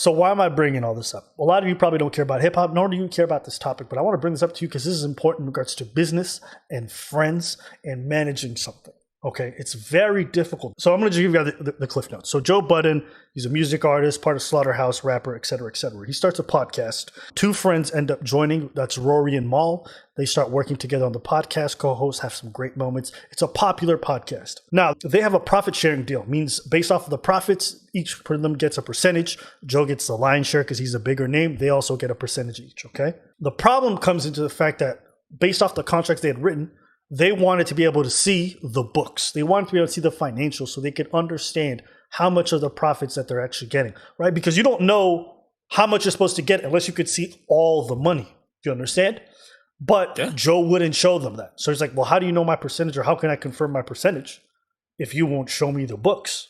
So why am I bringing all this up? A lot of you probably don't care about hip hop, nor do you care about this topic, but I want to bring this up to you because this is important in regards to business and friends and managing something. Okay, it's very difficult. So I'm going to just give you guys the cliff notes. So Joe Budden, he's a music artist, part of Slaughterhouse, rapper, et cetera, et cetera. He starts a podcast. Two friends end up joining. That's Rory and Mal. They start working together on the podcast. Co-hosts have some great moments. It's a popular podcast. Now, they have a profit sharing deal. Means based off of the profits, each of them gets a percentage. Joe gets the lion's share because he's a bigger name. They also get a percentage each, okay? The problem comes into the fact that based off the contracts they had written, they wanted to be able to see the books. They wanted to be able to see the financials so they could understand how much of the profits that they're actually getting, right? Because you don't know how much you're supposed to get unless you could see all the money. Do you understand? But yeah. Joe wouldn't show them that. So he's like, well, how do you know my percentage, or how can I confirm my percentage if you won't show me the books?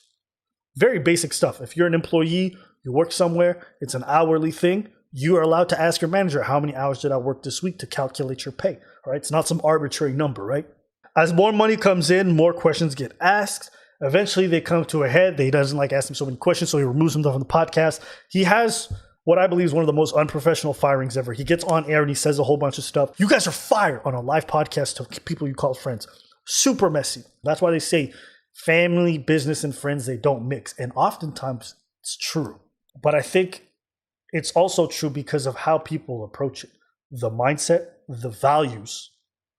Very basic stuff. If you're an employee, you work somewhere, it's an hourly thing, you are allowed to ask your manager, how many hours did I work this week, to calculate your pay, right? It's not some arbitrary number, right? As more money comes in, more questions get asked. Eventually they come to a head. He doesn't like asking so many questions, so he removes himself from the podcast. He has what I believe is one of the most unprofessional firings ever. He gets on air and he says a whole bunch of stuff. You guys are fired on a live podcast to people you call friends. Super messy. That's why they say family, business, and friends, they don't mix. And oftentimes it's true. But I think it's also true because of how people approach it. The mindset, the values,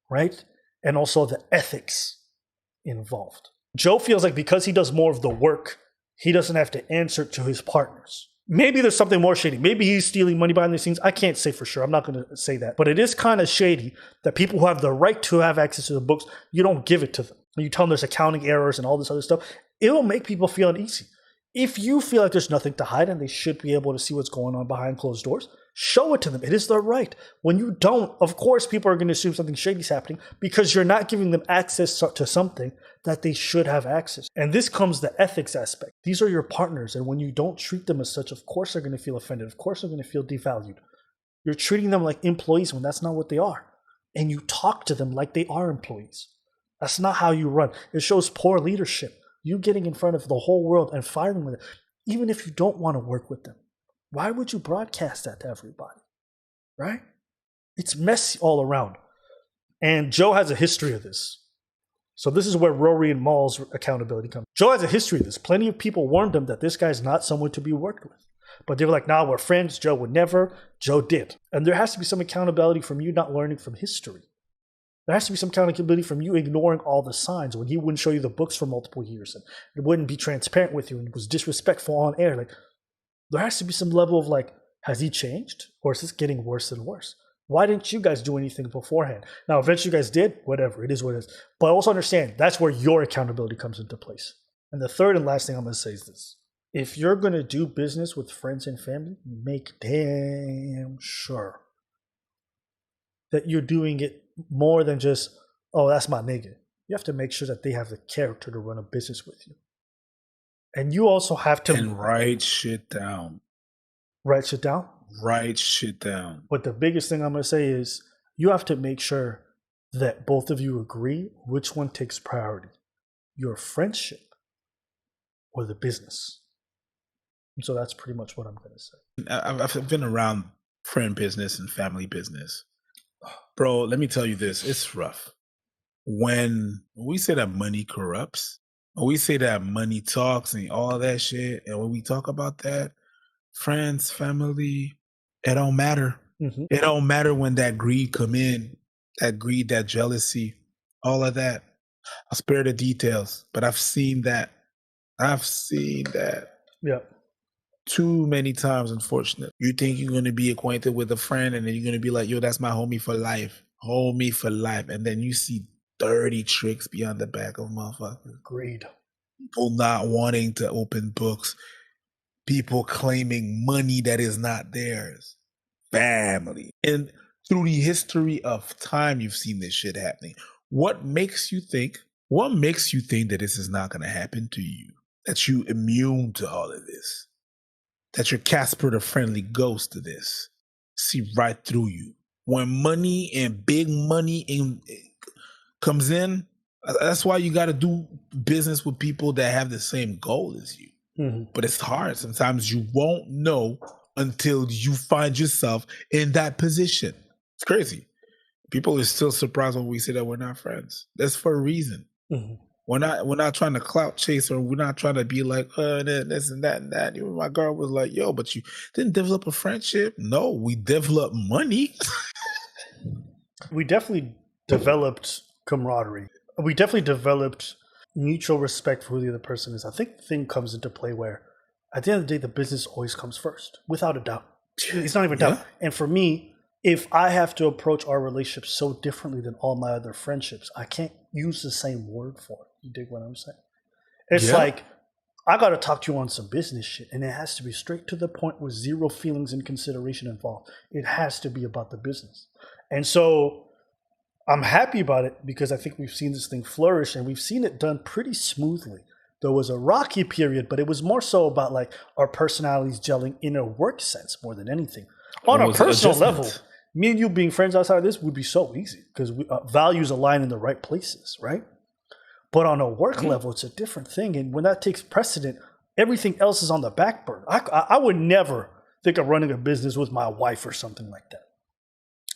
right? And also the ethics involved. Joe feels like because he does more of the work, he doesn't have to answer to his partners. Maybe there's something more shady. Maybe he's stealing money behind the scenes. I can't say for sure. I'm not going to say that. But it is kind of shady that people who have the right to have access to the books, you don't give it to them. You tell them there's accounting errors and all this other stuff. It will make people feel uneasy. If you feel like there's nothing to hide and they should be able to see what's going on behind closed doors, show it to them. It is their right. When you don't, of course, people are going to assume something shady is happening because you're not giving them access to something that they should have access. And this comes the ethics aspect. These are your partners. And when you don't treat them as such, of course they're going to feel offended. Of course they're going to feel devalued. You're treating them like employees when that's not what they are. And you talk to them like they are employees. That's not how you run. It shows poor leadership. You getting in front of the whole world and firing with it, even if you don't want to work with them. Why would you broadcast that to everybody? Right? It's messy all around. And Joe has a history of this. So this is where Rory and Mal's accountability comes. Joe has a history of this. Plenty of people warned him that this guy's not someone to be worked with. But they were like, nah, we're friends. Joe would never. Joe did. And there has to be some accountability from you not learning from history. There has to be some accountability from you ignoring all the signs when he wouldn't show you the books for multiple years and it wouldn't be transparent with you and was disrespectful on air. Like, there has to be some level of like, has he changed? Or is this getting worse and worse? Why didn't you guys do anything beforehand? Now, eventually you guys did, whatever, it is what it is. But also understand, that's where your accountability comes into place. And the third and last thing I'm going to say is this. If you're going to do business with friends and family, make damn sure that you're doing it more than just, oh, that's my nigga. You have to make sure that they have the character to run a business with you. And you also have to... And write shit down. Write shit down? Write shit down. But the biggest thing I'm going to say is you have to make sure that both of you agree which one takes priority. Your friendship or the business. And so that's pretty much what I'm going to say. I've been around friend business and family business. Bro, let me tell you this. It's rough. When we say that money corrupts, when we say that money talks and all that shit, and when we talk about that, friends, family, it don't matter. Mm-hmm. It don't matter when that greed come in, that greed, that jealousy, all of that. I'll spare the details, but I've seen that. Yeah. Too many times, unfortunately. You think you're going to be acquainted with a friend and then you're going to be like, yo, that's my homie for life. Homie for life. And then you see dirty tricks beyond the back of motherfuckers. Agreed. People not wanting to open books. People claiming money that is not theirs. Family. And through the history of time, you've seen this shit happening. What makes you think that this is not going to happen to you? That you immune to all of this? That you're Casper the Friendly Ghost to this? See right through you. When money and big money comes in, that's why you got to do business with people that have the same goal as you. But it's hard. Sometimes you won't know until you find yourself in that position. It's crazy. People are still surprised when we say that we're not friends. That's for a reason. We're not trying to clout chase, or we're not trying to be like, this and that and that. My girl was like, yo, but you didn't develop a friendship. No, we developed money. We definitely developed camaraderie. We definitely developed mutual respect for who the other person is. I think the thing comes into play where at the end of the day, the business always comes first, without a doubt. It's not even a doubt. And for me, if I have to approach our relationship so differently than all my other friendships, I can't use the same word for it. You dig what I'm saying? It's like, I got to talk to you on some business shit, and it has to be straight to the point with zero feelings and consideration involved. It has to be about the business. And so I'm happy about it because I think we've seen this thing flourish, and we've seen it done pretty smoothly. There was a rocky period, but it was more so about like our personalities gelling in a work sense more than anything. On a personal level, me and you being friends outside of this would be so easy because values align in the right places, right? But on a work level, it's a different thing. And when that takes precedent, everything else is on the back burner. I would never think of running a business with my wife or something like that.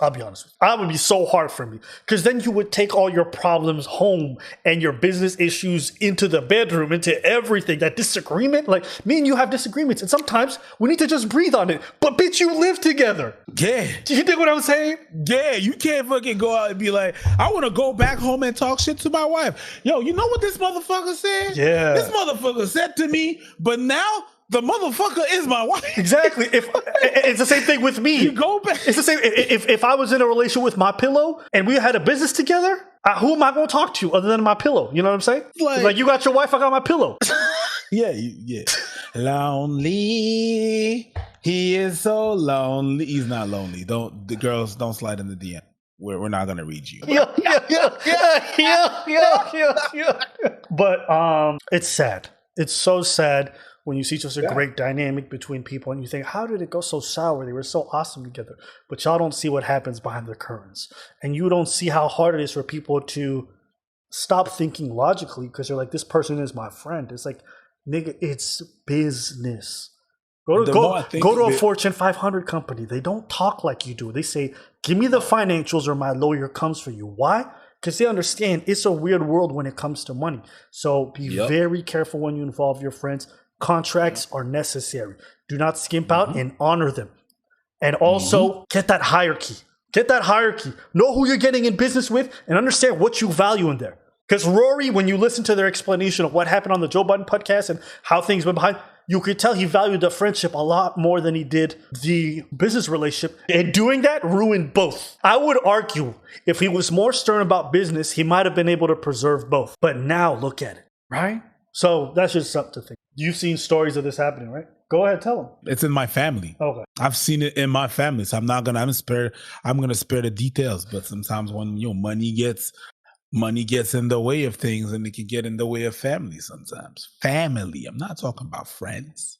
I'll be honest with you. That would be so hard for me because then you would take all your problems home and your business issues into the bedroom, into everything. That disagreement, like me and you have disagreements, and sometimes we need to just breathe on it. But bitch, you live together. Yeah. Do you dig what I'm saying? Yeah, you can't fucking go out and be like, I want to go back home and talk shit to my wife. Yo, you know what this motherfucker said? Yeah. This motherfucker said to me, but now the motherfucker is my wife. Exactly. If it's the same thing with me. You go back. It's the same. If I was in a relationship with my pillow and we had a business together, who am I going to talk to other than my pillow? You know what I'm saying? Like you got your wife, I got my pillow. Yeah. Lonely. He is so lonely. He's not lonely. The girls don't slide in the DM. We're not gonna read you. Yeah. But it's sad. It's so sad when you see such a great dynamic between people and you think, how did it go so sour? They were so awesome together. But y'all don't see what happens behind the curtains. And you don't see how hard it is for people to stop thinking logically because they're like, this person is my friend. It's like, nigga, it's business. Go to a Fortune 500 company. They don't talk like you do. They say, give me the financials or my lawyer comes for you. Why? Because they understand it's a weird world when it comes to money. So be very careful when you involve your friends. Contracts are necessary. Do not skimp out and honor them. And also get that hierarchy. Get that hierarchy. Know who you're getting in business with and understand what you value in there. Because Rory, when you listen to their explanation of what happened on the Joe Budden podcast and how things went behind, you could tell he valued the friendship a lot more than he did the business relationship. And doing that ruined both. I would argue if he was more stern about business, he might have been able to preserve both. But now look at it, right? So that's just something to think. You've seen stories of this happening, right? Go ahead, tell them. It's in my family. Okay. I've seen it in my family, so I'm gonna spare the details. But sometimes when money gets in the way of things, and it can get in the way of family sometimes. Family. I'm not talking about friends.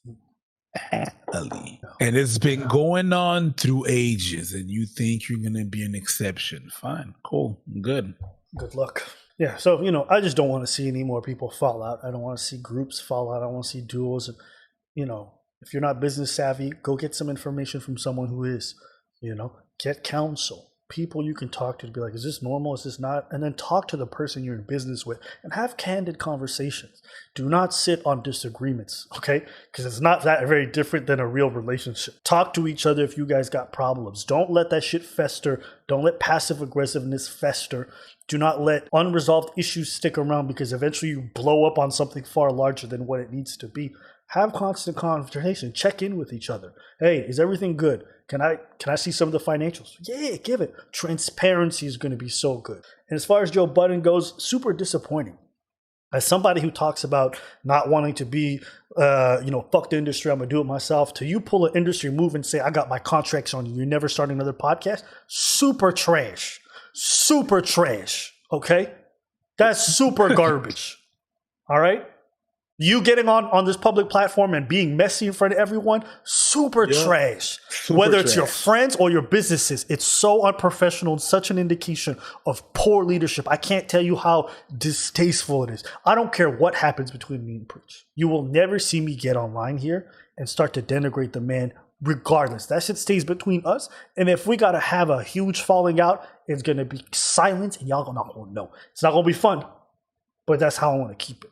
Family. And it's been going on through ages, and you think you're gonna be an exception. Fine, cool, good. Good luck. Yeah, so, I just don't want to see any more people fall out. I don't want to see groups fall out. I don't want to see duos. If you're not business savvy, go get some information from someone who is, get counsel. People you can talk to be like, is this normal? Is this not? And then talk to the person you're in business with and have candid conversations. Do not sit on disagreements, okay? Because it's not that very different than a real relationship. Talk to each other if you guys got problems. Don't let that shit fester. Don't let passive aggressiveness fester. Do not let unresolved issues stick around because eventually you blow up on something far larger than what it needs to be. Have constant conversation. Check in with each other. Hey, is everything good? Can I see some of the financials? Yeah, give it. Transparency is going to be so good. And as far as Joe Budden goes, super disappointing. As somebody who talks about not wanting to be, fuck the industry, I'm going to do it myself, till you pull an industry move and say, I got my contracts on you, you never start another podcast, super trash. Super trash, okay? That's super garbage, all right? You getting on this public platform and being messy in front of everyone, super trash. Whether it's your friends or your businesses, it's so unprofessional and such an indication of poor leadership. I can't tell you how distasteful it is. I don't care what happens between me and Preach. You will never see me get online here and start to denigrate the man regardless. That shit stays between us. And if we got to have a huge falling out, it's going to be silent and y'all not going to know. It's not going to be fun, but that's how I want to keep it.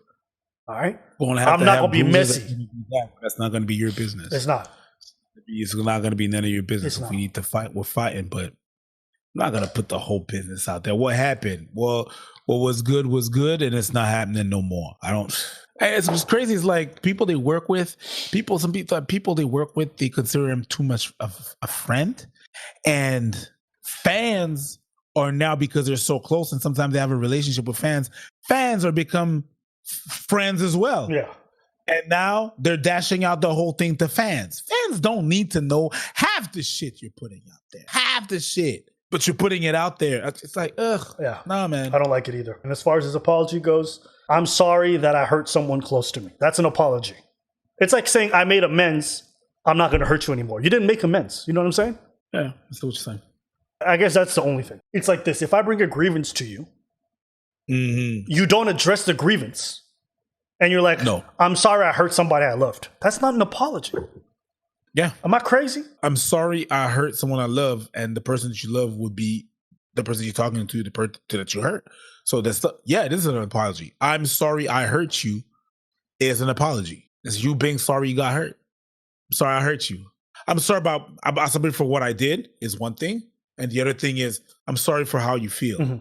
All right? I'm not going to be messy. That's not going to be your business. It's not. It's not going to be none of your business. If we need to fight, we're fighting, but I'm not going to put the whole business out there. What happened? Well, what was good, and it's not happening no more. It's crazy. It's like people they work with, some people they work with, they consider him too much of a friend. And fans are now, because they're so close and sometimes they have a relationship with fans are become friends as well. Yeah. And now they're dashing out the whole thing to fans. Fans don't need to know half the shit you're putting out there. Half the shit. But you're putting it out there. It's like, ugh. Yeah. Nah, man. I don't like it either. And as far as his apology goes, I'm sorry that I hurt someone close to me. That's an apology. It's like saying I made amends. I'm not going to hurt you anymore. You didn't make amends. You know what I'm saying? Yeah, that's what you're saying. I guess that's the only thing. It's like this. If I bring a grievance to you, you don't address the grievance. And you're like, no, I'm sorry I hurt somebody I loved. That's not an apology. Yeah. Am I crazy? I'm sorry I hurt someone I love, and the person that you love would be the person you're talking to, the person that you hurt. So this is an apology. I'm sorry I hurt you is an apology. It's you being sorry you got hurt. I'm sorry I hurt you. I'm sorry about somebody for what I did is one thing. And the other thing is, I'm sorry for how you feel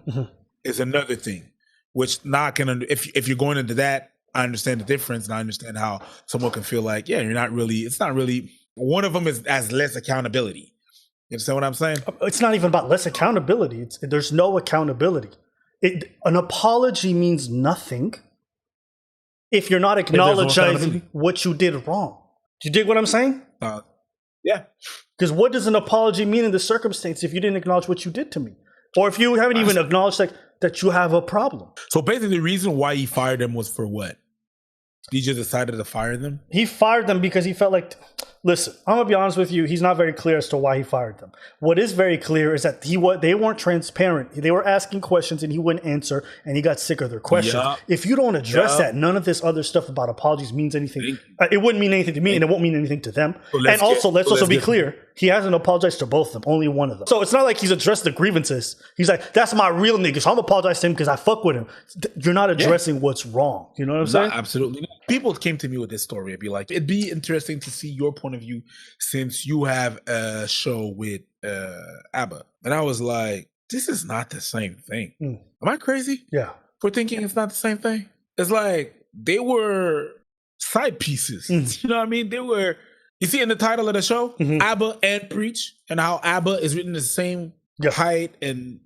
is another thing. Which not gonna, if you're going into that, I understand the difference, and I understand how someone can feel like, yeah, it's not really, one of them is as less accountability. You understand what I'm saying? It's not even about less accountability. There's no accountability. An apology means nothing if you're not acknowledging what you did wrong. Do you dig what I'm saying? Yeah. Because what does an apology mean in this circumstance if you didn't acknowledge what you did to me? Or if you haven't even acknowledged that you have a problem? So basically the reason why he fired them was for what? He just decided to fire them? He fired them because he felt like, listen, I'm going to be honest with you, he's not very clear as to why he fired them. What is very clear is that they weren't transparent. They were asking questions and he wouldn't answer, and he got sick of their questions. Yep. If you don't address that, none of this other stuff about apologies means anything. It wouldn't mean anything to me, and it won't mean anything to them. Let's also be clear, he hasn't apologized to both of them, only one of them. So it's not like he's addressed the grievances. He's like, that's my real nigga, so I'm going to apologize to him because I fuck with him. You're not addressing what's wrong. You know what I'm saying? Absolutely not. People came to me with this story. I'd be like, it'd be interesting to see your point of view since you have a show with ABBA. And I was like, this is not the same thing. Am I crazy? Yeah. For thinking it's not the same thing? It's like they were side pieces. You know what I mean? They were, you see in the title of the show, ABBA and Preach, and how ABBA is written the same height and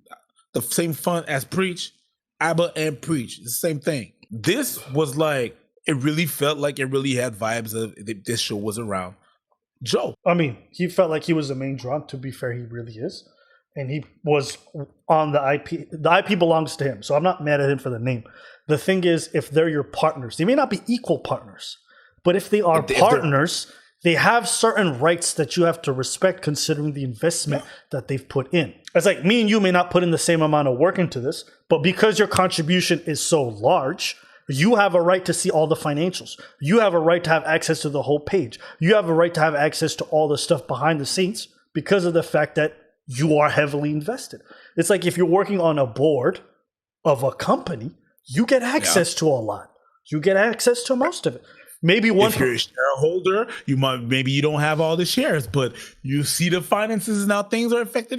the same font as Preach. ABBA and Preach, the same thing. This was like, it really felt like it really had vibes of this show was around Joe. I mean, he felt like he was the main draw. To be fair, he really is. And he was on the IP. The IP belongs to him. So I'm not mad at him for the name. The thing is, if they're your partners, they may not be equal partners. But if they are partners, they have certain rights that you have to respect considering the investment that they've put in. It's like me and you may not put in the same amount of work into this, but because your contribution is so large, you have a right to see all the financials. You have a right to have access to the whole page. You have a right to have access to all the stuff behind the scenes because of the fact that you are heavily invested. It's like if you're working on a board of a company, you get access to a lot. You get access to most of it. Maybe one. If you're a shareholder, maybe you don't have all the shares, but you see the finances and how things are affected.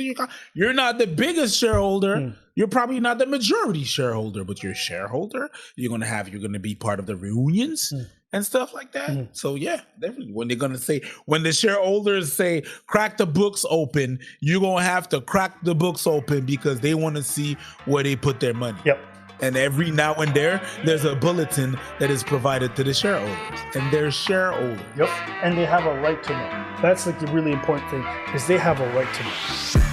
You're not the biggest shareholder. You're probably not the majority shareholder, but you're a shareholder. You're gonna be part of the reunions and stuff like that. So yeah, definitely. When the shareholders say crack the books open, you're gonna have to crack the books open because they want to see where they put their money. Yep. And every now and there's a bulletin that is provided to the shareholders. And they're shareholders. Yep. And they have a right to know. That's like the really important thing, is they have a right to know.